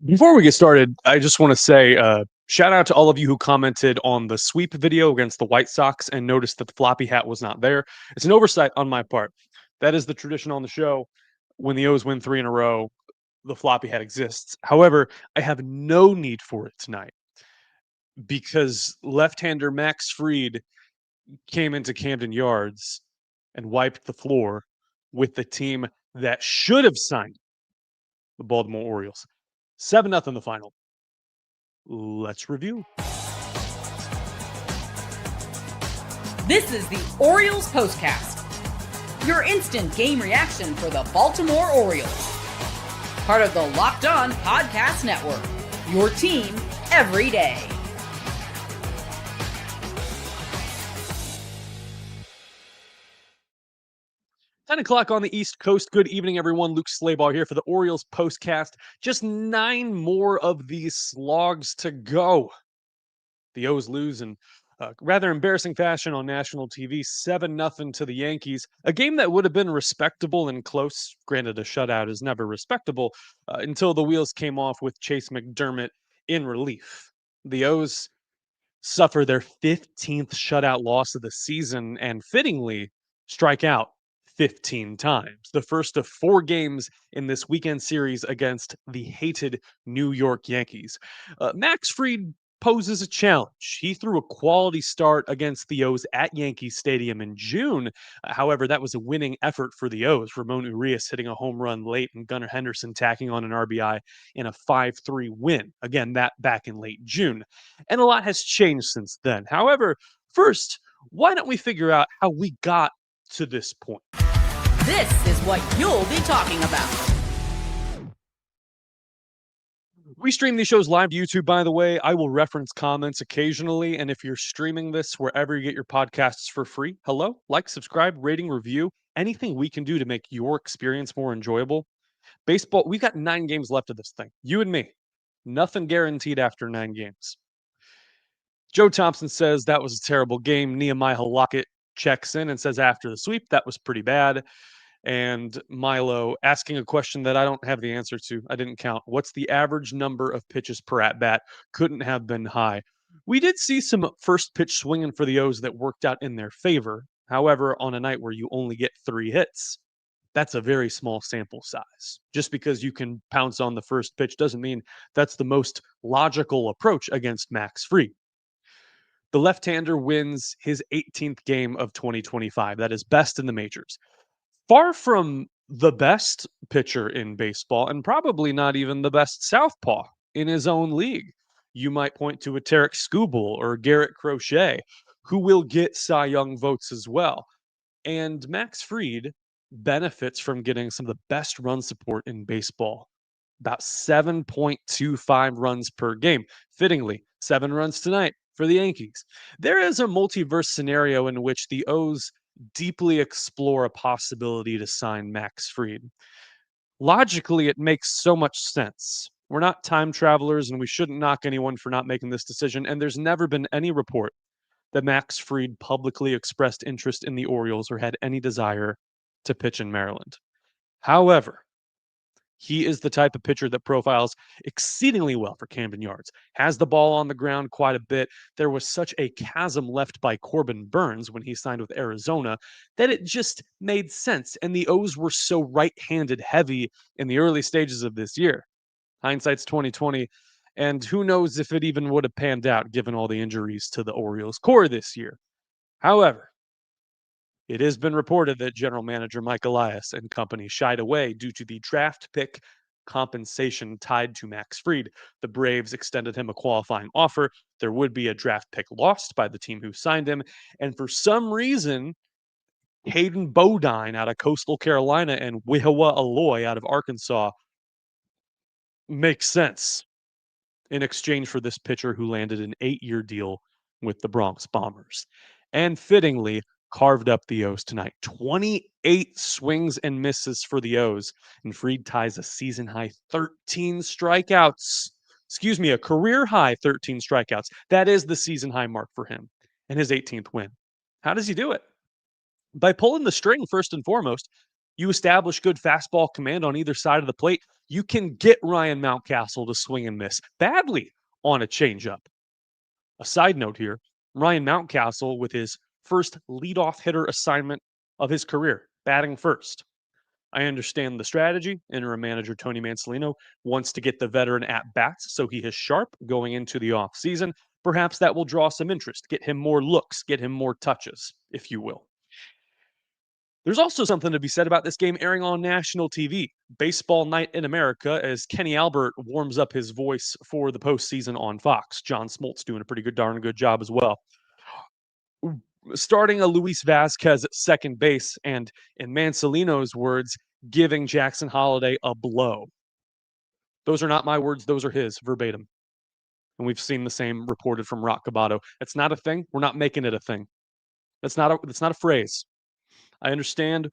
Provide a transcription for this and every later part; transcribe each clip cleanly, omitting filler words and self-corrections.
Before we get started, I just want to say shout out to all of you who commented on the sweep video against the White Sox and noticed that the floppy hat was not there. It's an oversight on my part. That is the tradition on the show. When the O's win three in a row, the floppy hat exists. However, I have no need for it tonight because left-hander Max Fried came into Camden Yards and wiped the floor with the team that should have signed the Baltimore Orioles. 7-0 the final. Let's review. This is the Orioles POSTCAST, your instant game reaction for the Baltimore Orioles. Part of the Locked On Podcast Network, your team every day. Ten o'clock on the East Coast. Good evening, everyone. Luke Slabaugh here for the Orioles postcast. Just 9 more of these slogs to go. The O's lose in rather embarrassing fashion on national TV, 7-0 to the Yankees. A game that would have been respectable and close. Granted, a shutout is never respectable until the wheels came off with Chase McDermott in relief. The O's suffer their 15th shutout loss of the season and fittingly strike out 15 times. The first of 4 games in this weekend series against the hated New York Yankees. Max Fried poses a challenge. He threw a quality start against the O's at Yankee Stadium in June. However, that was a winning effort for the O's. Ramon Urias hitting a home run late and Gunnar Henderson tacking on an RBI in a 5-3 win. Again, that back in late June. And a lot has changed since then. However, first, why don't we figure out how we got to this point? This is what you'll be talking about. We stream these shows live to YouTube, by the way. I will reference comments occasionally. And if you're streaming this wherever you get your podcasts for free, hello, like, subscribe, rating, review, anything we can do to make your experience more enjoyable. Baseball, we've got 9 games left of this thing. You and me. Nothing guaranteed after 9 games. Joe Thompson says that was a terrible game. Nehemiah Lockett checks in and says after the sweep, that was pretty bad. And Milo asking a question that I don't have the answer to. I didn't count. What's the average number of pitches per at bat? Couldn't have been high. We did see some first pitch swinging for the O's that worked out in their favor. However, on a night where you only get 3 hits, that's a very small sample size. Just because you can pounce on the first pitch doesn't mean that's the most logical approach against Max Fried. The left-hander wins his 18th game of 2025. That is best in the majors. Far from the best pitcher in baseball, and probably not even the best southpaw in his own league. You might point to a Tarek Skubal or Garrett Crochet, who will get Cy Young votes as well. And Max Fried benefits from getting some of the best run support in baseball. About 7.25 runs per game. Fittingly, 7 runs tonight for the Yankees. There is a multiverse scenario in which the O's deeply explore a possibility to sign Max Fried. Logically, it makes so much sense. We're not time travelers, and we shouldn't knock anyone for not making this decision. And there's never been any report that Max Fried publicly expressed interest in the Orioles or had any desire to pitch in Maryland. However, he is the type of pitcher that profiles exceedingly well for Camden Yards. Has the ball on the ground quite a bit. There was such a chasm left by Corbin Burns when he signed with Arizona that it just made sense. And the O's were so right-handed heavy in the early stages of this year. Hindsight's 2020. And who knows if it even would have panned out given all the injuries to the Orioles core this year. However, it has been reported that general manager Mike Elias and company shied away due to the draft pick compensation tied to Max Fried. The Braves extended him a qualifying offer. There would be a draft pick lost by the team who signed him. And for some reason, Hayden Bodine out of Coastal Carolina and Wihawa Aloy out of Arkansas makes sense in exchange for this pitcher who landed an 8-year deal with the Bronx Bombers. And fittingly, carved up the O's tonight. 28 swings and misses for the O's, and Fried ties a season-high 13 strikeouts. Excuse me, a career-high 13 strikeouts. That is the season-high mark for him and his 18th win. How does he do it? By pulling the string, first and foremost. You establish good fastball command on either side of the plate, you can get Ryan Mountcastle to swing and miss badly on a changeup. A side note here, Ryan Mountcastle with his first leadoff hitter assignment of his career, batting first. I understand the strategy. Interim manager Tony Mansolino wants to get the veteran at bats so he is sharp going into the offseason. Perhaps that will draw some interest, get him more looks, get him more touches, if you will. There's also something to be said about this game airing on national TV, Baseball Night in America, as Kenny Albert warms up his voice for the postseason on Fox. John Smoltz doing a pretty darn good job as well. Starting a Luis Vasquez at second base, and in Mansolino's words, giving Jackson Holliday a blow. Those are not my words, those are his, verbatim. And we've seen the same reported from Rock Cabato. It's not a thing. We're not making it a thing. That's not a phrase. I understand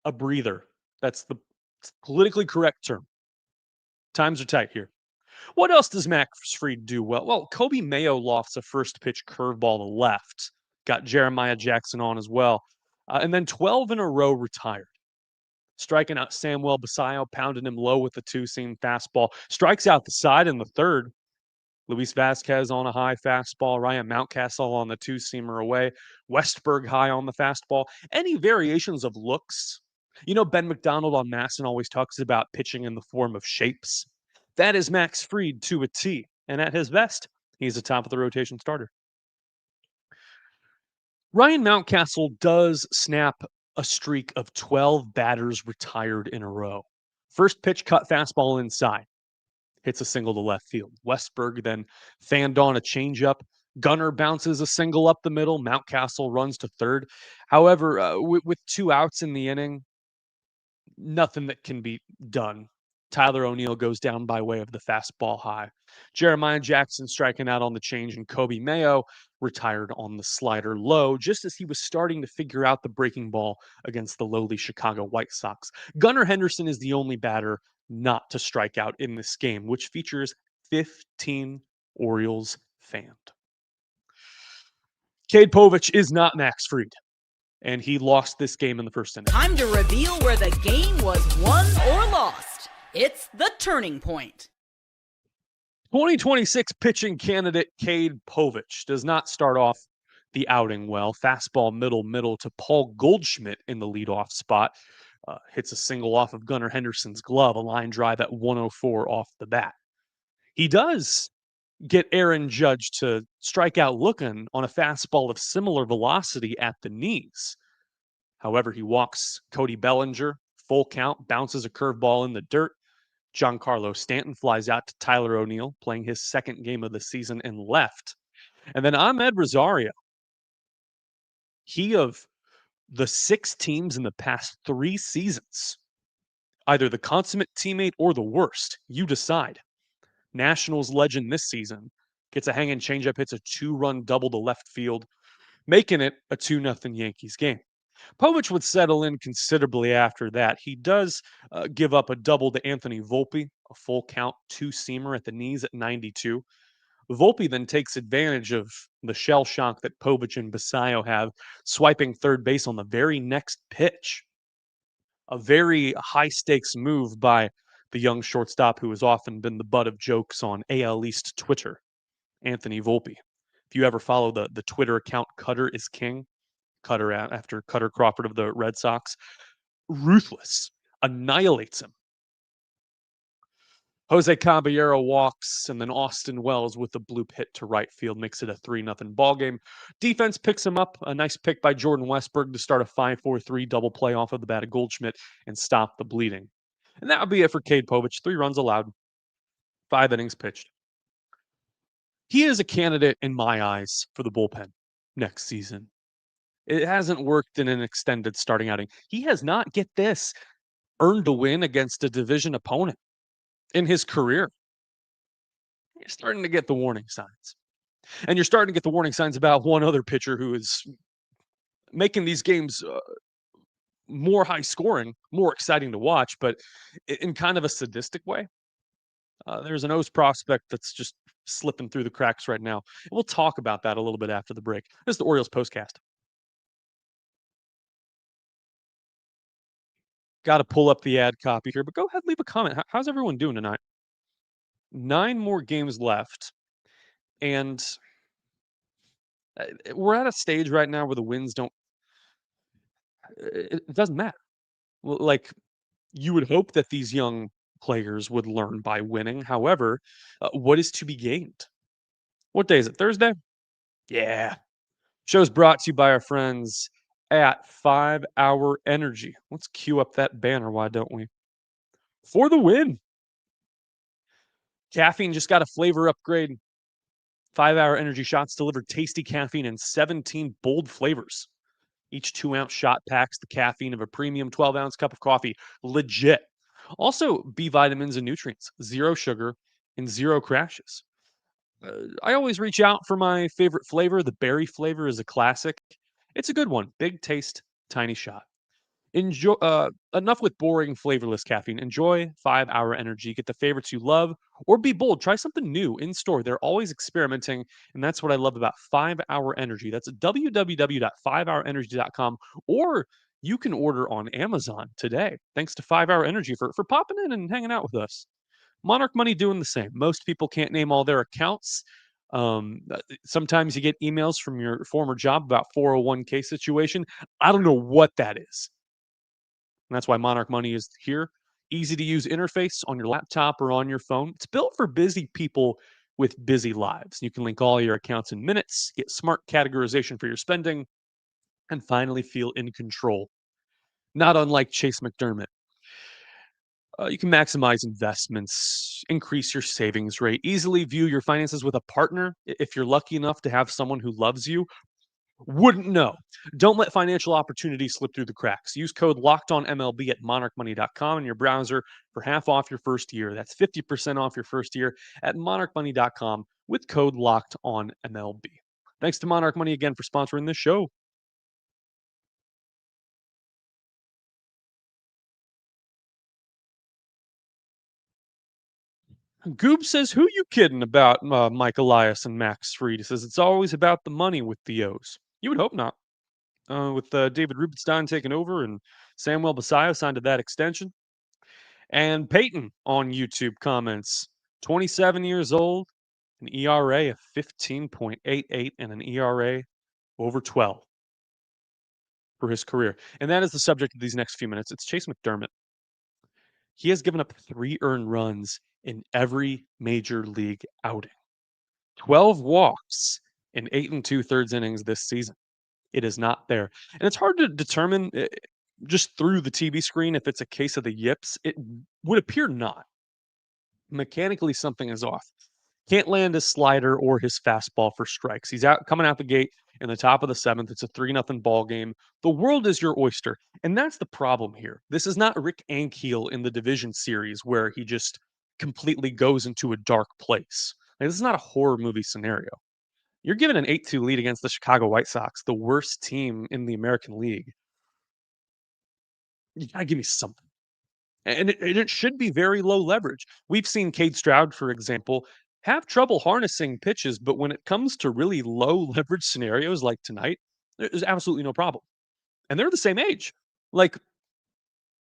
a breather. That's the politically correct term. Times are tight here. What else does Max Fried do well? Well, Kobe Mayo lofts a first pitch curveball to left. Got Jeremiah Jackson on as well. And then 12 in a row retired. Striking out Samuel Basayo, pounding him low with the two-seam fastball. Strikes out the side in the third. Luis Vasquez on a high fastball. Ryan Mountcastle on the two-seamer away. Westberg high on the fastball. Any variations of looks? You know, Ben McDonald on Masson always talks about pitching in the form of shapes. That is Max Fried to a T. And at his best, he's a top of the rotation starter. Ryan Mountcastle does snap a streak of 12 batters retired in a row. First pitch cut fastball inside. Hits a single to left field. Westberg then fanned on a changeup. Gunnar bounces a single up the middle. Mountcastle runs to third. However, with 2 outs in the inning, nothing that can be done. Tyler O'Neill goes down by way of the fastball high. Jeremiah Jackson striking out on the change, and Kobe Mayo retired on the slider low, just as he was starting to figure out the breaking ball against the lowly Chicago White Sox. Gunnar Henderson is the only batter not to strike out in this game, which features 15 Orioles fans. Cade Povich is not Max Fried, and he lost this game in the first inning. Time to reveal where the game was won or lost. It's the turning point. 2026 pitching candidate Cade Povich does not start off the outing well. Fastball middle to Paul Goldschmidt in the leadoff spot. Hits a single off of Gunnar Henderson's glove, a line drive at 104 off the bat. He does get Aaron Judge to strike out looking on a fastball of similar velocity at the knees. However, he walks Cody Bellinger, full count, bounces a curveball in the dirt. Giancarlo Stanton flies out to Tyler O'Neill, playing his second game of the season in left. And then Ahmed Rosario. He of the 6 teams in the past 3 seasons, either the consummate teammate or the worst, you decide. Nationals legend this season gets a hanging changeup, hits a 2-run double to left field, making it a 2-0 Yankees game. Povich would settle in considerably after that. He does give up a double to Anthony Volpe, a full count 2-seamer at the knees at 92. Volpe then takes advantage of the shell shock that Povich and Basayo have, swiping third base on the very next pitch. A very high-stakes move by the young shortstop who has often been the butt of jokes on AL East Twitter, Anthony Volpe. If you ever follow the Twitter account Cutter is King, Cutter after Cutter Crawford of the Red Sox, ruthless, annihilates him. Jose Caballero walks, and then Austin Wells with the bloop hit to right field makes it a 3-0 ball game. Defense picks him up. A nice pick by Jordan Westberg to start a 5-4-3 double play off of the bat of Goldschmidt and stop the bleeding. And that would be it for Cade Povich. 3 runs allowed, 5 innings pitched. He is a candidate in my eyes for the bullpen next season. It hasn't worked in an extended starting outing. He has not, get this, earned a win against a division opponent in his career. You're starting to get the warning signs. And you're starting to get the warning signs about one other pitcher who is making these games more high scoring, more exciting to watch, but in kind of a sadistic way. There's an O's prospect that's just slipping through the cracks right now. We'll talk about that a little bit after the break. This is the Orioles Postcast. Got to pull up the ad copy here, but go ahead, leave a comment. How's everyone doing tonight? 9 more games left, and we're at a stage right now where the wins don't. It doesn't matter. Like you would hope that these young players would learn by winning. However, what is to be gained? What day is it? Thursday? Yeah. Show's brought to you by our friends at 5 Hour Energy. Let's cue up that banner, why don't we? For the win. Caffeine just got a flavor upgrade. 5 Hour Energy shots deliver tasty caffeine in 17 bold flavors. Each 2-ounce shot packs the caffeine of a premium 12-ounce cup of coffee. Legit. Also, B vitamins and nutrients, zero sugar, and zero crashes. I always reach out for my favorite flavor. The berry flavor is a classic. It's a good one. Big taste, tiny shot. Enjoy. Enough with boring, flavorless caffeine. Enjoy 5 Hour Energy. Get the favorites you love, or be bold. Try something new in store. They're always experimenting, and that's what I love about 5 Hour Energy. That's www.5hourenergy.com, or you can order on Amazon today. Thanks to 5 Hour Energy for popping in and hanging out with us. Monarch Money doing the same. Most people can't name all their accounts. Sometimes you get emails from your former job about 401k situation. I don't know what that is. And that's why Monarch Money is here. Easy to use interface on your laptop or on your phone. It's built for busy people with busy lives. You can link all your accounts in minutes, get smart categorization for your spending, and finally feel in control. Not unlike Chase McDermott. You can maximize investments, increase your savings rate, easily view your finances with a partner if you're lucky enough to have someone who loves you. Wouldn't know. Don't let financial opportunities slip through the cracks. Use code LOCKEDONMLB at monarchmoney.com in your browser for half off your first year. That's 50% off your first year at monarchmoney.com with code LOCKEDONMLB. Thanks to Monarch Money again for sponsoring this show. Goob says, "Who you kidding about Mike Elias and Max Fried?" He says, "It's always about the money with the O's." You would hope not. With David Rubenstein taking over and Samuel Basayo signed to that extension. And Peyton on YouTube comments, 27 years old, an ERA of 15.88 and an ERA over 12 for his career. And that is the subject of these next few minutes. It's Chase McDermott. He has given up 3 earned runs in every major league outing. 12 walks in 8 2/3 innings this season. It is not there. And it's hard to determine just through the TV screen if it's a case of the yips. It would appear not. Mechanically, something is off. Can't land his slider or his fastball for strikes. He's out coming out the gate in the top of the 7th. It's a 3-0 ball game. The world is your oyster. And that's the problem here. This is not Rick Ankiel in the division series where he just completely goes into a dark place. Like, this is not a horror movie scenario. You're given an 8-2 lead against the Chicago White Sox, the worst team in the American League. You gotta give me something. And it should be very low leverage. We've seen Cade Stroud, for example, have trouble harnessing pitches, but when it comes to really low leverage scenarios like tonight, there's absolutely no problem. And they're the same age. Like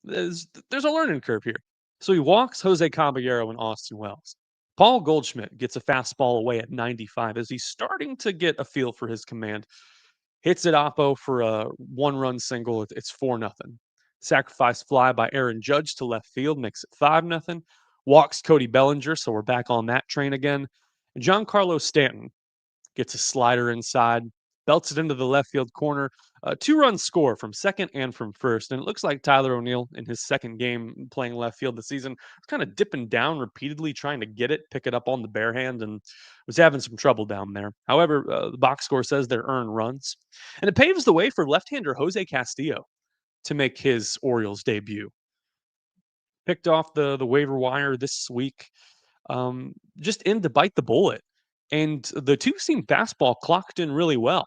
there's a learning curve here. So he walks Jose Caballero and Austin Wells. Paul Goldschmidt gets a fastball away at 95 as he's starting to get a feel for his command. Hits it Oppo for a 1-run single. It's 4-0. Sacrifice fly by Aaron Judge to left field makes it 5-0. Walks Cody Bellinger, so we're back on that train again. And Giancarlo Stanton gets a slider inside, belts it into the left field corner. A 2-run score from second and from first. And it looks like Tyler O'Neill in his second game playing left field this season was kind of dipping down repeatedly, trying to get it, pick it up on the bare hand, and was having some trouble down there. However, the box score says they're earned runs. And it paves the way for left-hander Jose Castillo to make his Orioles debut. Picked off the waiver wire this week, just in to bite the bullet. And the two-seam fastball clocked in really well.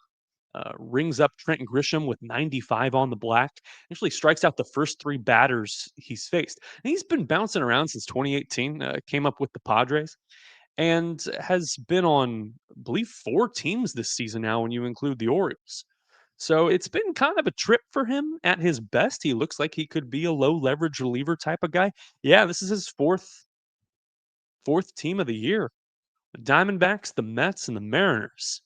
Rings up Trent Grisham with 95 on the black. Actually strikes out the first 3 batters he's faced. And he's been bouncing around since 2018. Came up with the Padres and has been on, I believe, 4 teams this season now when you include the Orioles. So it's been kind of a trip for him at his best. He looks like he could be a low leverage reliever type of guy. Yeah, this is his fourth team of the year. The Diamondbacks, the Mets, and the Mariners.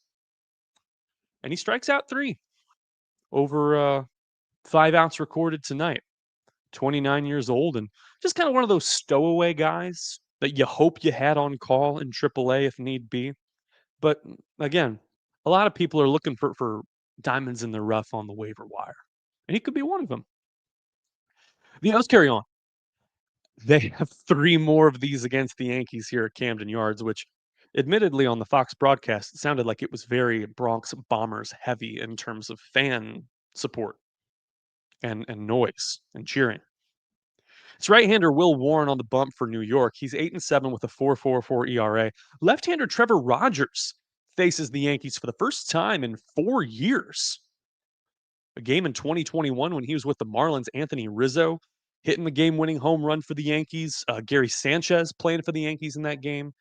And he strikes out 3 over 5 outs recorded tonight. 29 years old and just kind of one of those stowaway guys that you hope you had on call in AAA if need be. But again, a lot of people are looking for diamonds in the rough on the waiver wire, and he could be one of them. The O's carry on. They have 3 more of these against the Yankees here at Camden Yards, which admittedly on the Fox broadcast, it sounded like it was very Bronx Bombers heavy in terms of fan support and noise and cheering. It's right-hander Will Warren on the bump for New York. He's 8-7 with a 4.44 ERA. Left-hander Trevor Rogers faces the Yankees for the first time in 4 years. A game in 2021 when he was with the Marlins, Anthony Rizzo hitting the game-winning home run for the Yankees. Gary Sanchez playing for the Yankees in that game.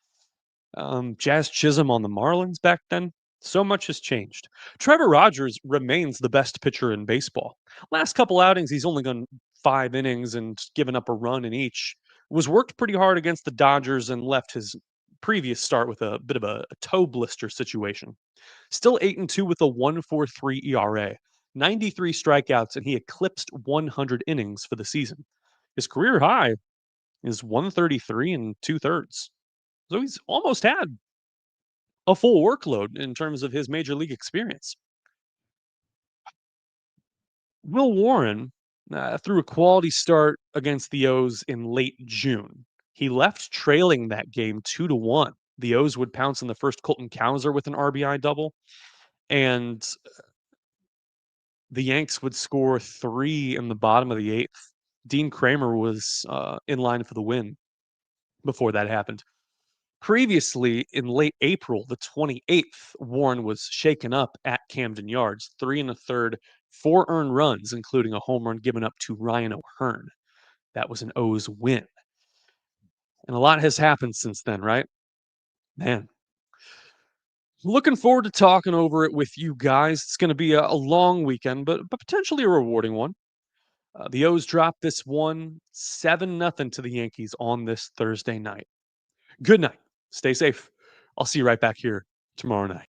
Jazz Chisholm on the Marlins back then. So much has changed. Trevor Rogers remains the best pitcher in baseball. Last couple outings, he's only gone 5 innings and given up a run in each. Was worked pretty hard against the Dodgers and left his previous start with a bit of a toe blister situation. Still 8-2 with a 1.43 ERA, 93 strikeouts, and he eclipsed 100 innings for the season. His career high is 133 and 2/3. So he's almost had a full workload in terms of his major league experience. Will Warren threw a quality start against the O's in late June. He left trailing that game 2-1. The O's would pounce in the first Colton Cowser with an RBI double, and the Yanks would score 3 in the bottom of the 8th. Dean Kramer was in line for the win before that happened. Previously, in late April, the 28th, Warren was shaken up at Camden Yards, 3 1/3, 4 earned runs, including a home run given up to Ryan O'Hearn. That was an O's win. And a lot has happened since then, right? Man. Looking forward to talking over it with you guys. It's going to be a long weekend, but potentially a rewarding one. The O's dropped this one 7-0 to the Yankees on this Thursday night. Good night. Stay safe. I'll see you right back here tomorrow night.